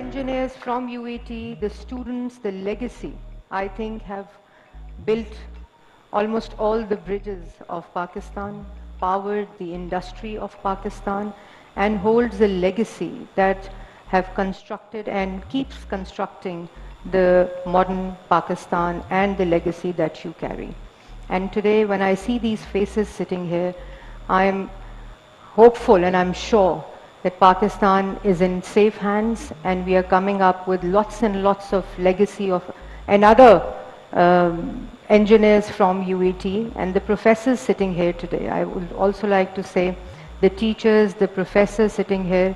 engineers from UAT, the students, the legacy, I think have built almost all the bridges of Pakistan, powered the industry of Pakistan, and holds a legacy that have constructed and keeps constructing the modern Pakistan and the legacy that you carry. And today, when I see these faces sitting here, I'm hopeful and I'm sure that Pakistan is in safe hands, and we are coming up with lots and lots of legacy of and other engineers from UAT and the professors sitting here today. I would also like to say the teachers, the professors sitting here,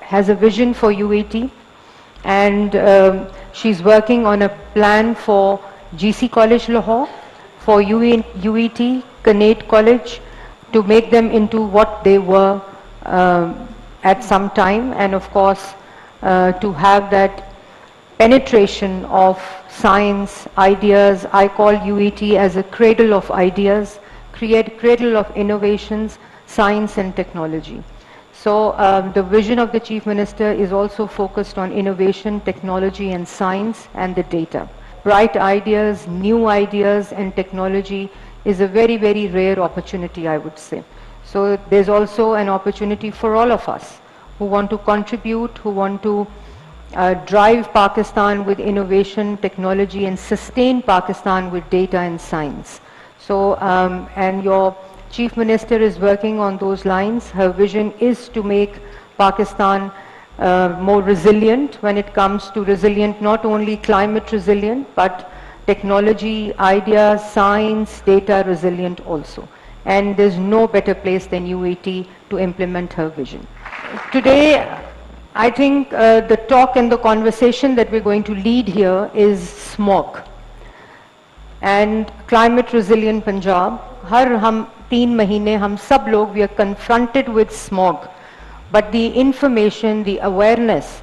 has a vision for UAT, and she's working on a plan for GC College Lahore, for UAT, Kannate College, to make them into what they were at some time, and of course to have that penetration of science, ideas. I call UAT as a cradle of ideas, cradle of innovations, science and technology. So the vision of the Chief Minister is also focused on innovation, technology and science and the data. Bright ideas, new ideas and technology is a very, very rare opportunity, I would say. So there's also an opportunity for all of us who want to contribute, who want to drive Pakistan with innovation, technology and sustain Pakistan with data and science. So, and your Chief Minister is working on those lines. Her vision is to make Pakistan more resilient when it comes to resilient, not only climate resilient, but technology, ideas, science, data resilient also. And there's no better place than UAT to implement her vision. Today, I think the talk and the conversation that we're going to lead here is smog and climate resilient Punjab. Har hum 3 mahine hum sab log, we are confronted with smog. But the information, the awareness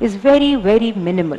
is very, very minimal.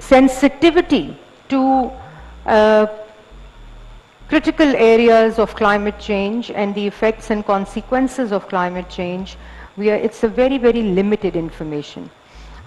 sensitivity to critical areas of climate change and the effects and consequences of climate change, it's a very, very limited information.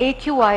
AQI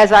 as I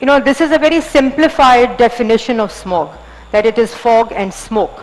you know this is a very simplified definition of smoke, that it is fog and smoke.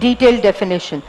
detailed definition.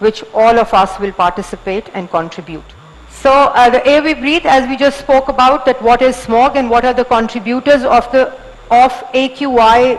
which all of us will participate and contribute. So the air we breathe, as we just spoke about, that what is smog and what are the contributors of AQI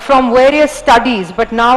from various studies, but now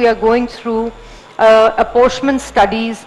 we are going through apportionment studies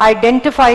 identify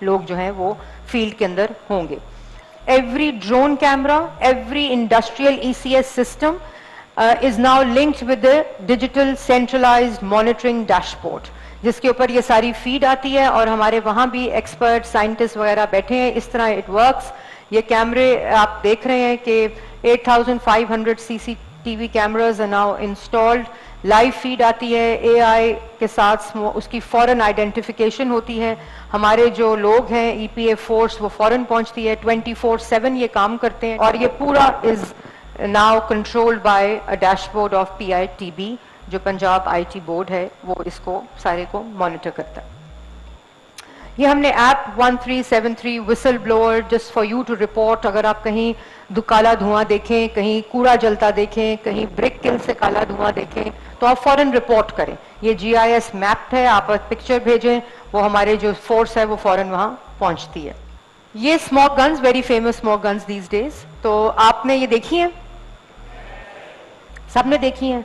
لوگ جو ہیں وہ field کے اندر ہوں گے. Every drone camera, every industrial ECS system is now linked with the digital centralized monitoring dashboard, جس کے اوپر یہ ساری فیڈ آتی ہے اور ہمارے وہاں بھی ایکسپرٹ سائنٹسٹ وغیرہ بیٹھے ہیں. اس طرح اٹ ورکس. یہ کیمرے آپ دیکھ رہے ہیں کہ 8500 CCTV cameras are now installed. Live feed آتی ہے, AI کے ساتھ اس کی فوراً آئیڈینٹیفیکیشن ہوتی ہے. ہمارے جو لوگ ہیں EPA فورس وہ فوراً پہنچتی ہے, 24/7 یہ کام کرتے ہیں. اور یہ پورا از now controlled by a dashboard of PITB, جو پنجاب IT بورڈ ہے وہ اس کو سارے کو مانیٹر کرتا ہے. یہ ہم نے app 1373 whistleblower just for you to report. اگر آپ کہیں کالا دھواں دیکھیں, کہیں کوڑا جلتا دیکھیں, کہیں بریک کل سے کالا دھواں دیکھیں تو آپ فوراً رپورٹ کریں. یہ GIS میپ ہے, آپ پکچر بھیجیں, وہ ہمارے جو فورس ہے وہ فوراً وہاں پہنچتی ہے. یہ smoke guns, very famous smoke guns these days. تو آپ نے یہ دیکھی ہیں, سب نے دیکھی ہیں,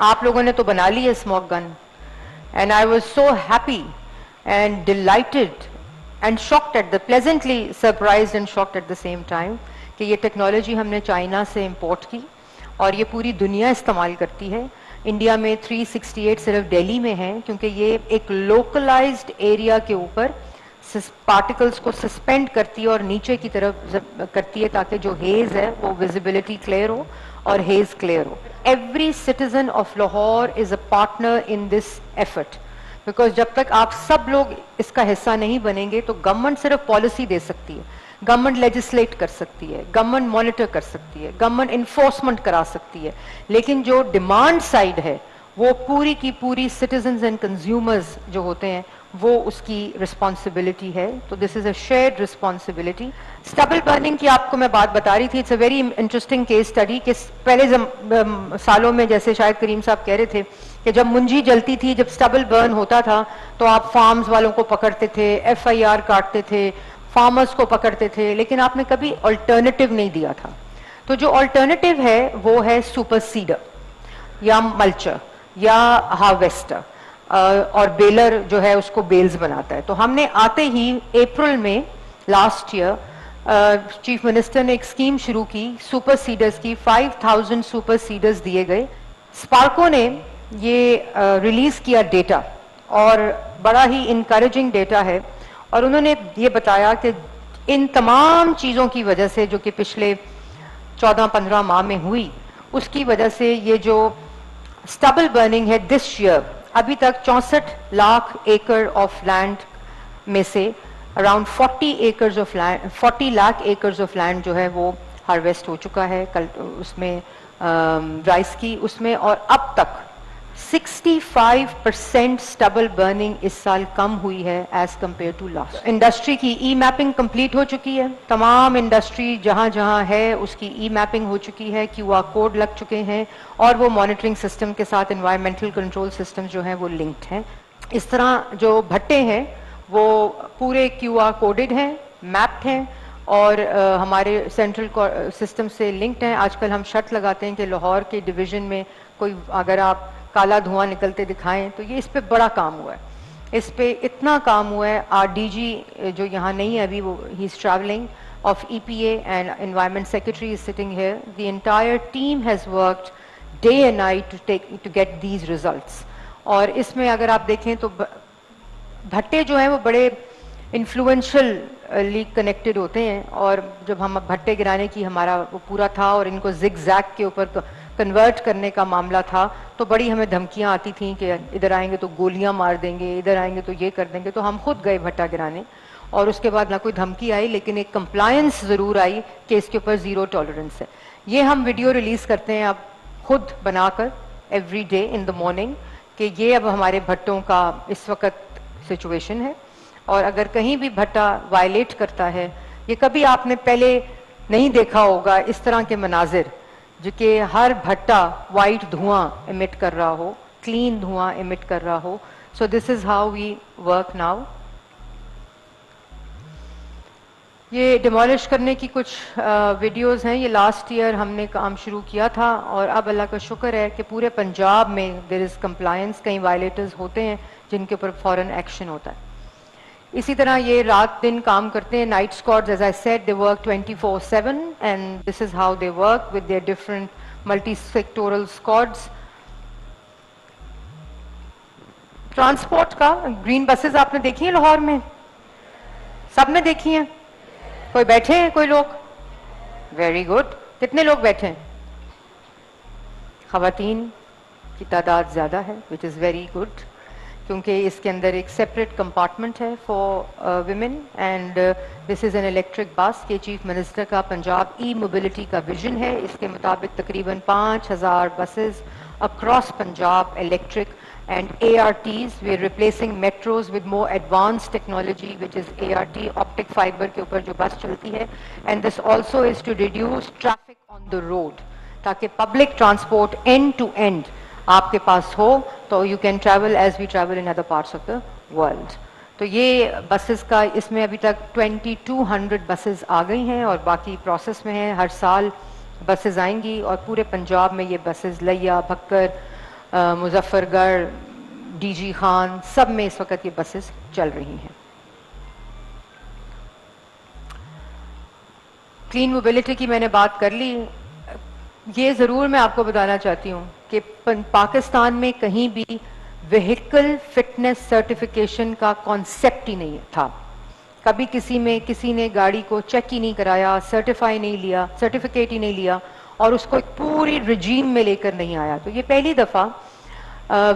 آپ لوگوں نے تو بنا لی ہے smoke gun. And I was so happy and delighted and shocked at the pleasantly surprised and shocked at the same time کہ یہ ٹیکنالوجی ہم نے چائنا سے امپورٹ کی اور یہ پوری دنیا استعمال کرتی ہے. انڈیا میں 368 صرف دہلی میں ہیں, کیونکہ یہ ایک لوکلائزڈ ایریا کے اوپر پارٹیکلز کو سسپینڈ کرتی ہے اور نیچے کی طرف کرتی ہے تاکہ جو ہیز ہے وہ ویزیبلٹی کلیئر ہو اور has clear who. Every citizen of Lahore is a partner in this effort, because جب تک آپ سب لوگ اس کا حصہ نہیں بنیں گے تو گورنمنٹ صرف پالیسی دے سکتی ہے, گورنمنٹ لیجسلیٹ کر سکتی ہے, گورنمنٹ مانیٹر کر سکتی ہے, گورنمنٹ انفورسمنٹ کرا سکتی ہے, لیکن جو ڈیمانڈ سائڈ ہے وہ پوری کی پوری سٹیزنز اینڈ کنزیومرز جو ہوتے ہیں وہ اس کی رسپانسبلٹی ہے. تو this is a shared responsibility. Stubble burning کی آپ کو میں بات بتا رہی تھی, it's a very interesting case study کہ پہلے سالوں میں جیسے شاید کریم صاحب کہہ رہے تھے کہ جب منجی جلتی تھی, جب اسٹبل برن ہوتا تھا تو آپ فارمز والوں کو پکڑتے تھے, FIR کاٹتے تھے, فارمرز کو پکڑتے تھے, لیکن آپ نے کبھی آلٹرنیٹیو نہیں دیا تھا. تو جو آلٹرنیٹیو ہے وہ ہے سپر سیڈر یا ملچر یا ہارویسٹر, اور بیلر جو ہے اس کو بیلز بناتا ہے. تو ہم نے آتے ہی اپریل میں لاسٹ ایئر چیف منسٹر نے ایک اسکیم شروع کی سپر سیڈرز کی. 5000 سپر سیڈرز دیے گئے. اسپارکو نے یہ ریلیز کیا ڈیٹا اور بڑا ہی انکریجنگ ڈیٹا ہے, اور انہوں نے یہ بتایا کہ ان تمام چیزوں کی وجہ سے جو کہ پچھلے 14-15 ماہ میں ہوئی, اس کی وجہ سے یہ جو اسٹبل برننگ ہے دس ایئر, ابھی تک 64 لاکھ ایکڑ آف لینڈ میں سے around 40 lakh acres of land جو ہے وہ ہارویسٹ ہو چکا ہے اس میں رائس کی اس میں, اور اب تک 65% اسٹبل برننگ اس سال کم ہوئی ہے as compare to last. Industry کی ای میپنگ کمپلیٹ ہو چکی ہے, تمام انڈسٹری جہاں جہاں ہے اس کی ای میپنگ ہو چکی ہے, QR کوڈ لگ چکے ہیں, اور وہ مانیٹرنگ سسٹم کے ساتھ انوائرمنٹل کنٹرول سسٹم جو ہیں وہ لنکڈ ہیں. اس طرح جو بھٹے ہیں وہ پورے QR کوڈڈ ہیں, میپڈ ہیں, اور ہمارے سینٹرل سسٹم سے لنکڈ ہیں. آج کل ہم شرط لگاتے ہیں کہ لاہور کے ڈویژن میں کوئی اگر آپ کالا دھواں نکلتے دکھائیں تو یہ اس پہ بڑا کام ہوا ہے, اس پہ اتنا کام ہوا ہے. آر DG جو یہاں نہیں ہے ابھی, وہ ہی is travelling of EPA and environment secretary is sitting here. The entire team has worked day and night to get these results. اور اس میں اگر آپ دیکھیں تو بھٹے جو ہیں وہ بڑے انفلوئنشلی کنیکٹڈ ہوتے ہیں, اور جب ہم بھٹے گرانے کی ہمارا وہ پورا تھا اور ان کو زگ زیگ کے اوپر کنورٹ کرنے کا معاملہ تھا تو بڑی ہمیں دھمکیاں آتی تھیں کہ ادھر آئیں گے تو گولیاں مار دیں گے, ادھر آئیں گے تو یہ کر دیں گے. تو ہم خود گئے بھٹا گرانے, اور اس کے بعد نہ کوئی دھمکی آئی لیکن ایک کمپلائنس ضرور آئی کہ اس کے اوپر زیرو ٹالرنس ہے. یہ ہم ویڈیو ریلیز کرتے ہیں اب خود بنا کر every day in the morning کہ یہ اب ہمارے بھٹوں کا اس وقت سچویشن ہے. اور اگر کہیں بھی بھٹا وائلیٹ کرتا ہے, یہ کبھی آپ نے پہلے نہیں دیکھا ہوگا اس طرح کے مناظر جو کہ ہر بھٹا وائٹ دھواں emit کر رہا ہو, کلین دھواں emit کر رہا ہو. So this is how we work now. یہ ڈیمالش کرنے کی کچھ ویڈیوز ہیں, یہ لاسٹ ایئر ہم نے کام شروع کیا تھا, اور اب اللہ کا شکر ہے کہ پورے پنجاب میں دیر از کمپلائنس. کئی وائلیٹرز ہوتے ہیں جن کے اوپر فوراً ایکشن ہوتا ہے. اسی طرح یہ رات دن کام کرتے ہیں. Night squads, as I said, they work 24/7 and this is how they work with their different multi sectoral squads. Transport کا گرین بسز آپ نے دیکھی ہیں لاہور میں؟ سب نے دیکھی ہیں؟ کوئی بیٹھے ہیں کوئی لوگ؟ Very good. کتنے لوگ بیٹھے ہیں؟ خواتین کی تعداد زیادہ ہے, وچ از ویری گڈ, کیونکہ اس کے اندر ایک سیپریٹ کمپارٹمنٹ ہے for women and this is an electric bus. کہ چیف منسٹر کا پنجاب ای موبلٹی کا ویژن ہے. اس کے مطابق تقریباً 5,000 buses across Punjab electric and ARTs. We are replacing metros with more advanced technology, which is ART, optic fiber کے اوپر جو بس چلتی ہے. And this also is to reduce traffic on the road, تاکہ public transport end to end آپ کے پاس ہو تو you can travel as we travel in other parts of the world. تو یہ بسز کا اس میں ابھی تک 2200 بسز آ گئی ہیں اور باقی پروسیس میں ہیں. ہر سال بسز آئیں گی اور پورے پنجاب میں یہ بسز لیا, بھکر, مظفر گڑھ, ڈی جی خان, سب میں اس وقت یہ بسز چل رہی ہیں. کلین موبلٹی کی میں نے بات کر لی. یہ ضرور میں آپ کو بتانا چاہتی ہوں کہ پاکستان میں کہیں بھی وہیکل فٹنس سرٹیفکیشن کا کانسیپٹ ہی نہیں تھا. کبھی کسی نے گاڑی کو چیک ہی نہیں کرایا, سرٹیفائی نہیں لیا, سرٹیفکیٹ ہی نہیں لیا اور اس کو ایک پوری رجیم میں لے کر نہیں آیا. تو یہ پہلی دفعہ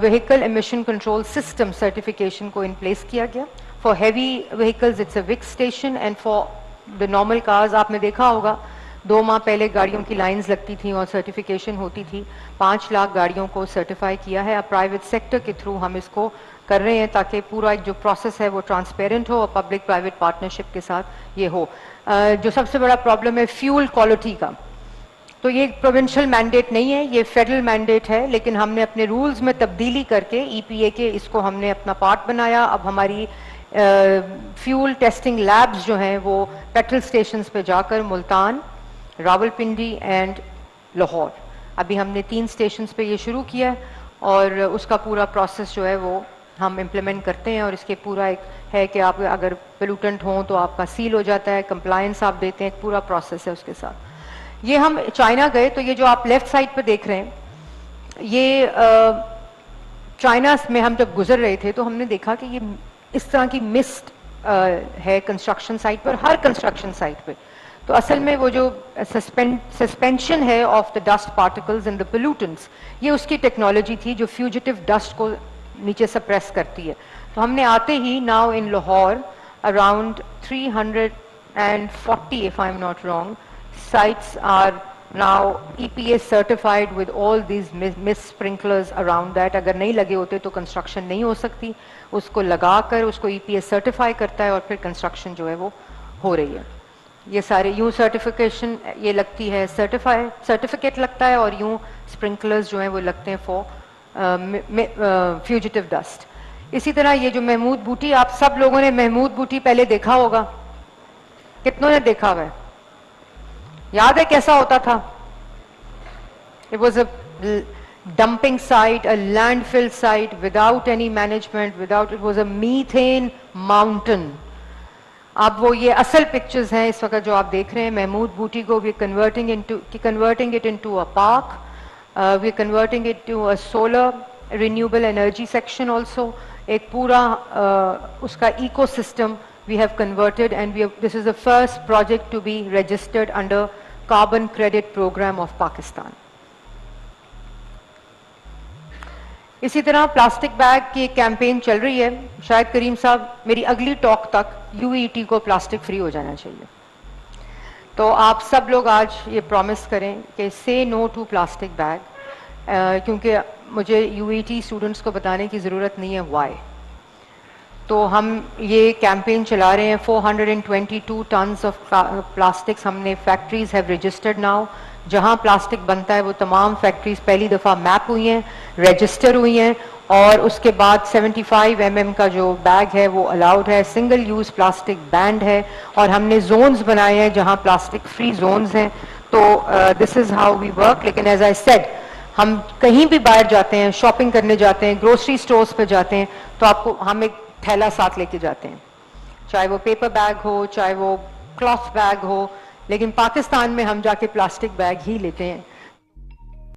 vehicle emission control system certification کو ان پلیس کیا گیا. For heavy vehicles it's a walk station and for the normal cars آپ نے دیکھا ہوگا 2 ماہ پہلے گاڑیوں کی لائنز لگتی تھیں اور سرٹیفکیشن ہوتی تھی. 5 لاکھ گاڑیوں کو سرٹیفائی کیا ہے. اب پرائیویٹ سیکٹر کے تھرو ہم اس کو کر رہے ہیں تاکہ پورا ایک جو پروسیس ہے وہ ٹرانسپیرنٹ ہو اور پبلک پرائیویٹ پارٹنرشپ کے ساتھ یہ ہو. جو سب سے بڑا پرابلم ہے فیول کوالٹی کا, تو یہ پروونشل مینڈیٹ نہیں ہے, یہ فیڈرل مینڈیٹ ہے, لیکن ہم نے اپنے رولز میں تبدیلی کر کے ای پی اے کے اس کو ہم نے اپنا پارٹ بنایا. اب ہماری فیول ٹیسٹنگ لیبز جو ہیں وہ پیٹرول اسٹیشنز پہ جا کر ملتان, راولپنڈی اینڈ لاہور, ابھی ہم نے 3 اسٹیشنز پہ یہ شروع کیا اور اس کا پورا پروسیس جو ہے وہ ہم امپلیمنٹ کرتے ہیں. اور اس کے پورا ایک ہے کہ آپ اگر پلوٹنٹ ہوں تو آپ کا سیل ہو جاتا ہے, کمپلائنس آپ دیتے ہیں, ایک پورا پروسیس ہے اس کے ساتھ. یہ ہم چائنا گئے تو یہ جو آپ لیفٹ سائڈ پہ دیکھ رہے ہیں یہ چائنا میں ہم جب گزر رہے تھے تو ہم نے دیکھا کہ یہ اس طرح کی مسٹ ہے کنسٹرکشن سائٹ پر, ہر کنسٹرکشن سائٹ پہ. تو اصل میں وہ جو سسپینشن ہے of the dust particles and the pollutants, یہ اس کی ٹیکنالوجی تھی جو فیوجیٹو ڈسٹ کو نیچے سپریس کرتی ہے. تو ہم نے آتے ہی now in Lahore around 340 if I'm not wrong sites are now EPA certified with all these mist sprinklers around that. اگر نہیں لگے ہوتے تو کنسٹرکشن نہیں ہو سکتی, اس کو لگا کر اس کو EPA سرٹیفائی کرتا ہے اور پھر کنسٹرکشن جو ہے وہ ہو رہی ہے. یہ سارے یوں سرٹیفکیشن یہ لگتی ہے, سرٹیفکیٹ لگتا ہے اور یوں اسپرنکلرز جو ہیں وہ لگتے ہیں فار فیوجیٹو ڈسٹ. اسی طرح یہ جو محمود بوٹی, آپ سب لوگوں نے محمود بوٹی پہلے دیکھا ہوگا, کتنوں نے دیکھا ہوا ہے؟ یاد ہے کیسا ہوتا تھا؟ It was a dumping site, a landfill site without any management, it was a methane mountain. اب وہ یہ اصل پکچرز ہیں اس وقت جو آپ دیکھ رہے ہیں محمود بوٹی کو. we are converting it into a park, we are converting it to a solar renewable energy section also. ایک پورا اس کا ecosystem we have converted and this is the first project to be registered under carbon credit program of Pakistan. اسی طرح plastic bag کی ایک campaign چل رہی ہے. شاید کریم صاحب میری اگلی ٹاک تک UET کو پلاسٹک فری ہو جانا چاہیے. تو آپ سب لوگ آج یہ پرومس کریں کہ say no to plastic bag, کیونکہ مجھے UET اسٹوڈنٹس کو بتانے کی ضرورت نہیں ہے why. تو ہم یہ کیمپین چلا رہے ہیں. 422 tons of plastics ہم نے فیکٹریز ہیو رجسٹرڈ ناؤ. جہاں پلاسٹک بنتا ہے وہ تمام فیکٹریز پہلی دفعہ میپ ہوئی ہیں, رجسٹر ہوئی ہیں, اور اس کے بعد 75 mm کا جو بیگ ہے وہ الاؤڈ ہے. سنگل یوز پلاسٹک بینڈ ہے, اور ہم نے زونز بنائے ہیں جہاں پلاسٹک فری زونز ہیں. تو this is how we work. لیکن ایز آئی سیڈ ہم کہیں بھی باہر جاتے ہیں, شاپنگ کرنے جاتے ہیں, گروسری اسٹورز پہ جاتے ہیں, تو آپ کو ہم ایک تھیلا ساتھ لے کے جاتے ہیں. چاہے وہ پیپر بیگ ہو, چاہے وہ کلاتھ بیگ ہو, لیکن پاکستان میں ہم جا کے پلاسٹک بیگ ہی لیتے ہیں.